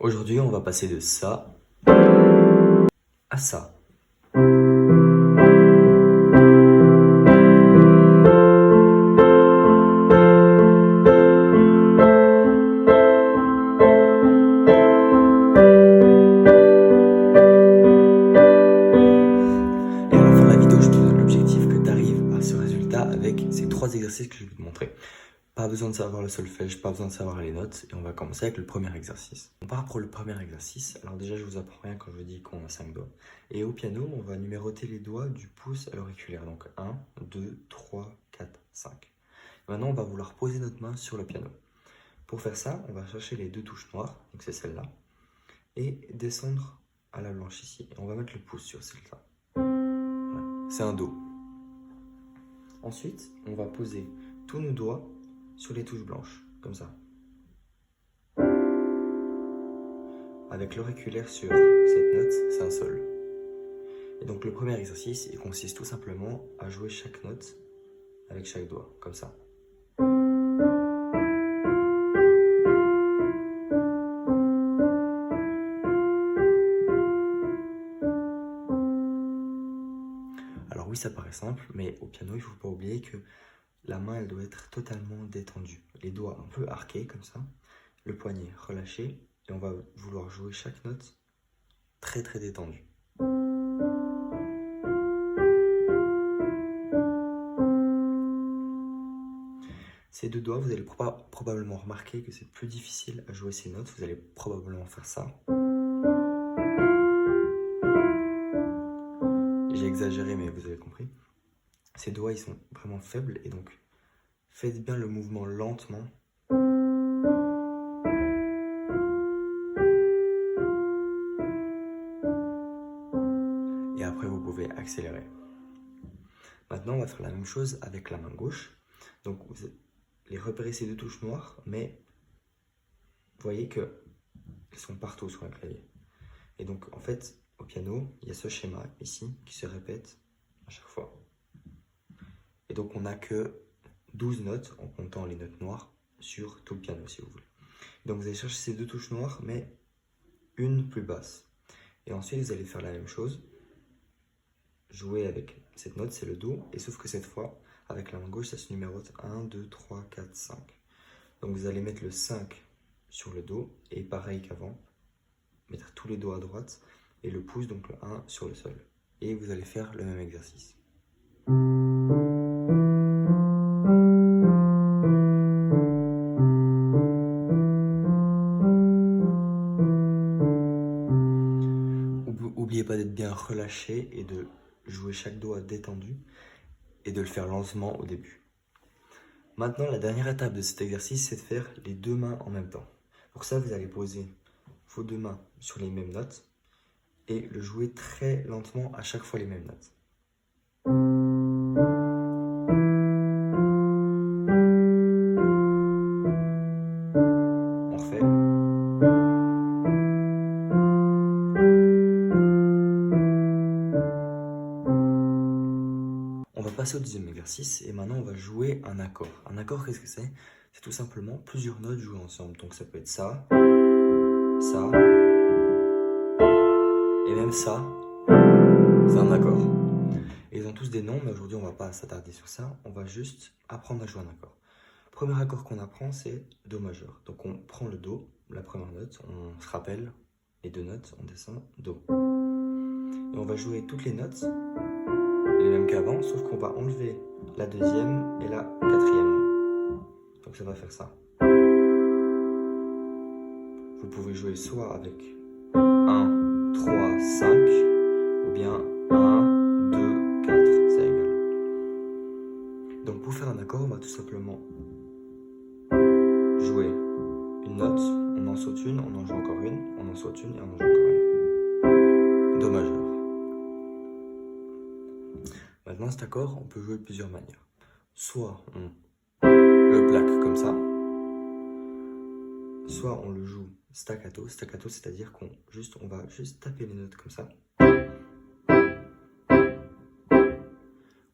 Aujourd'hui, on va passer de ça à ça. Et à la fin de la vidéo, je te donne l'objectif que tu arrives à ce résultat avec ces 3 exercices que je vais te montrer. Pas besoin de savoir le solfège, pas besoin de savoir les notes, et on va commencer avec le premier exercice. On part pour le premier exercice. Alors déjà, je vous apprends rien quand je dis qu'on a 5 doigts. Et au piano, on va numéroter les doigts du pouce à l'auriculaire. Donc 1, 2, 3, 4, 5. Maintenant, on va vouloir poser notre main sur le piano. Pour faire ça, on va chercher les 2 touches noires, donc c'est celle-là, et descendre à la blanche ici. Et on va mettre le pouce sur celle-là. Voilà. C'est un Do. Ensuite, on va poser tous nos doigts sur les touches blanches, comme ça. Avec l'auriculaire sur cette note, c'est un Sol. Et donc le premier exercice, il consiste tout simplement à jouer chaque note avec chaque doigt, comme ça. Alors oui, ça paraît simple, mais au piano, il ne faut pas oublier que la main, elle doit être totalement détendue. Les doigts un peu arqués, comme ça. Le poignet relâché. Et on va vouloir jouer chaque note très très détendue. Ces 2 doigts, vous allez probablement remarquer que c'est plus difficile à jouer ces notes. Vous allez probablement faire ça. J'ai exagéré, mais vous avez compris. Ces doigts, ils sont vraiment faibles, et donc faites bien le mouvement lentement. Et après, vous pouvez accélérer. Maintenant, on va faire la même chose avec la main gauche. Donc, vous allez repérer ces 2 touches noires, mais vous voyez qu'elles sont partout sur un clavier. Et donc, en fait, au piano, il y a ce schéma ici qui se répète à chaque fois. Et donc, on n'a que 12 notes en comptant les notes noires sur tout le piano, si vous voulez. Donc, vous allez chercher ces 2 touches noires, mais une plus basse. Et ensuite, vous allez faire la même chose. Jouer avec cette note, c'est le Do, et sauf que cette fois, avec la main gauche, ça se numérote 1, 2, 3, 4, 5. Donc vous allez mettre le 5 sur le Do, et pareil qu'avant, mettre tous les doigts à droite, et le pouce, donc le 1, sur le Sol. Et vous allez faire le même exercice. N'oubliez pas d'être bien relâché et de jouer chaque doigt détendu et de le faire lentement au début. Maintenant, la dernière étape de cet exercice, c'est de faire les 2 mains en même temps. Pour ça, vous allez poser vos 2 mains sur les mêmes notes et le jouer très lentement à chaque fois les mêmes notes. On refait. On va passer au deuxième exercice et maintenant on va jouer un accord. Un accord, qu'est-ce que c'est? C'est tout simplement plusieurs notes jouées ensemble. Donc ça peut être ça, ça, et même ça, c'est un accord. Et ils ont tous des noms, mais aujourd'hui on ne va pas s'attarder sur ça. On va juste apprendre à jouer un accord. Premier accord qu'on apprend, c'est Do majeur. Donc on prend le Do, la première note, on se rappelle les 2 notes, on descend, Do. Et on va jouer toutes les notes, les mêmes qu'avant, sauf qu'on va enlever la deuxième et la quatrième. Donc ça va faire ça. Vous pouvez jouer soit avec 1, 3, 5, ou bien 1, 2, 4, ça égale. Donc pour faire un accord, on va tout simplement jouer une note, on en saute une, on en joue encore une, on en saute une et on en joue encore une. Do majeur. Maintenant cet accord, on peut jouer de plusieurs manières. Soit on le plaque comme ça, soit on le joue staccato. Staccato, c'est-à-dire qu'on va juste taper les notes comme ça.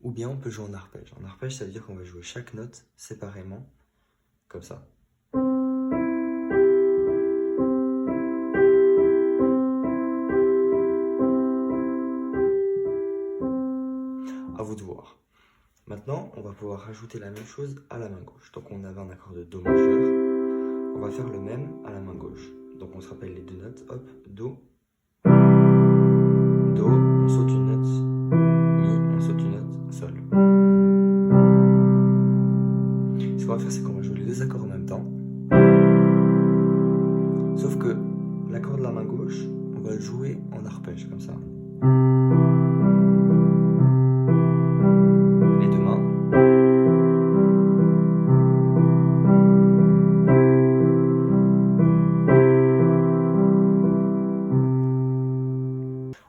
Ou bien on peut jouer en arpège. En arpège, ça veut dire qu'on va jouer chaque note séparément, comme ça. Maintenant, on va pouvoir rajouter la même chose à la main gauche. Donc on avait un accord de Do majeur, on va faire le même à la main gauche. Donc on se rappelle les deux notes, hop, Do, Do, on saute une note, Mi, on saute une note, Sol. Ce qu'on va faire, c'est qu'on va jouer les deux accords en même temps. Sauf que l'accord de la main gauche, on va le jouer en arpège, comme ça. Les deux mains.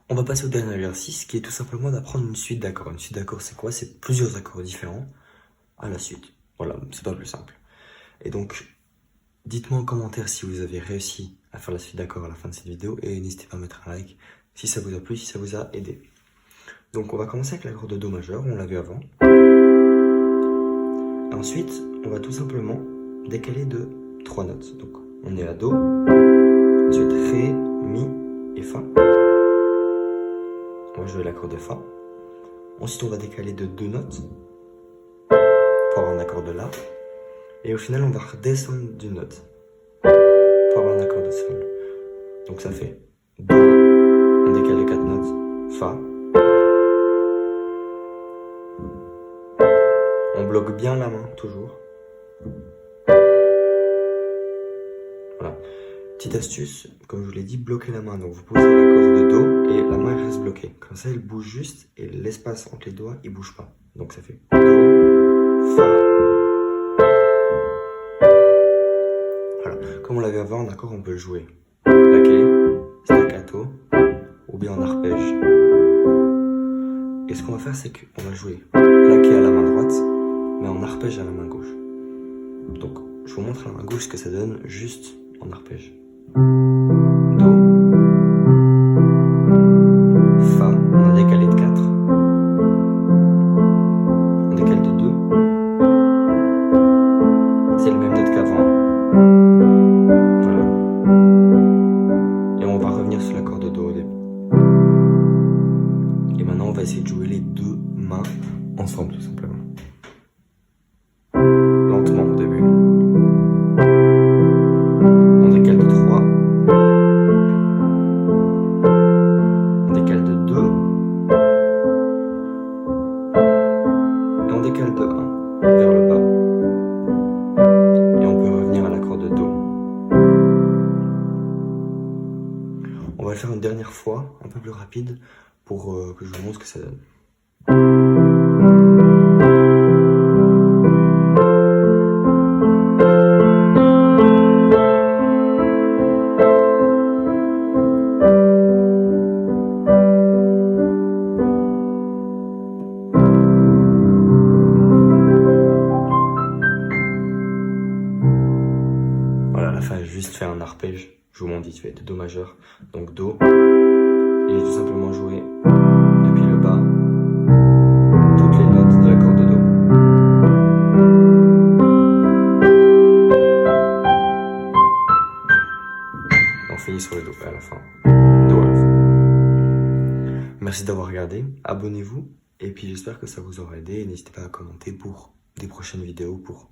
On va passer au dernier exercice, qui est tout simplement d'apprendre une suite d'accords. Une suite d'accords, c'est quoi? C'est plusieurs accords différents à la suite. Voilà, c'est pas plus simple. Et donc, dites-moi en commentaire si vous avez réussi à faire la suite d'accords à la fin de cette vidéo et n'hésitez pas à mettre un like si ça vous a plu, si ça vous a aidé. Donc on va commencer avec l'accord de Do majeur, on l'a vu avant. Ensuite, on va tout simplement décaler de 3 notes. Donc on est à Do, ensuite Ré, Mi et Fa. On va jouer l'accord de Fa. Ensuite on va décaler de 2 notes pour avoir un accord de La. Et au final on va redescendre d'une note pour avoir un accord de Sol. Donc ça fait Do, on décale les 4 notes, Fa. On bloque bien la main, toujours. Voilà. Petite astuce, comme je vous l'ai dit, bloquez la main. Donc vous posez l'accord de Do et la main reste bloquée. Comme ça, elle bouge juste et l'espace entre les doigts, il bouge pas. Donc ça fait Do, Fa. Voilà. Comme on l'avait avant, d'accord, on peut le jouer plaqué, staccato ou bien en arpège. Et ce qu'on va faire, c'est qu'on va jouer plaqué à la main droite, mais en arpège à la main gauche. Donc, je vous montre à la main gauche ce que ça donne juste en arpège. Do, Fa, on a décalé de 4. On décale de 2. C'est le même note qu'avant. Voilà. Et on va revenir sur l'accord de Do au début. Et maintenant, on va essayer de jouer les deux mains ensemble, tout simplement. Lentement au début. On décale de 3. On décale de 2. Et on décale de 1 vers le bas. Et on peut revenir à l'accord de Do. On va le faire une dernière fois, un peu plus rapide, pour que je vous montre ce que ça donne. Voilà, à la fin, j'ai juste fait un arpège. Je vous montre vite fait de Do majeur. Donc Do, et tout simplement jouer depuis le bas toutes les notes de l'accord de Do. On finit sur le Do à la fin. Do à la fin. Merci d'avoir regardé, abonnez-vous et puis j'espère que ça vous aura aidé et n'hésitez pas à commenter pour des prochaines vidéos pour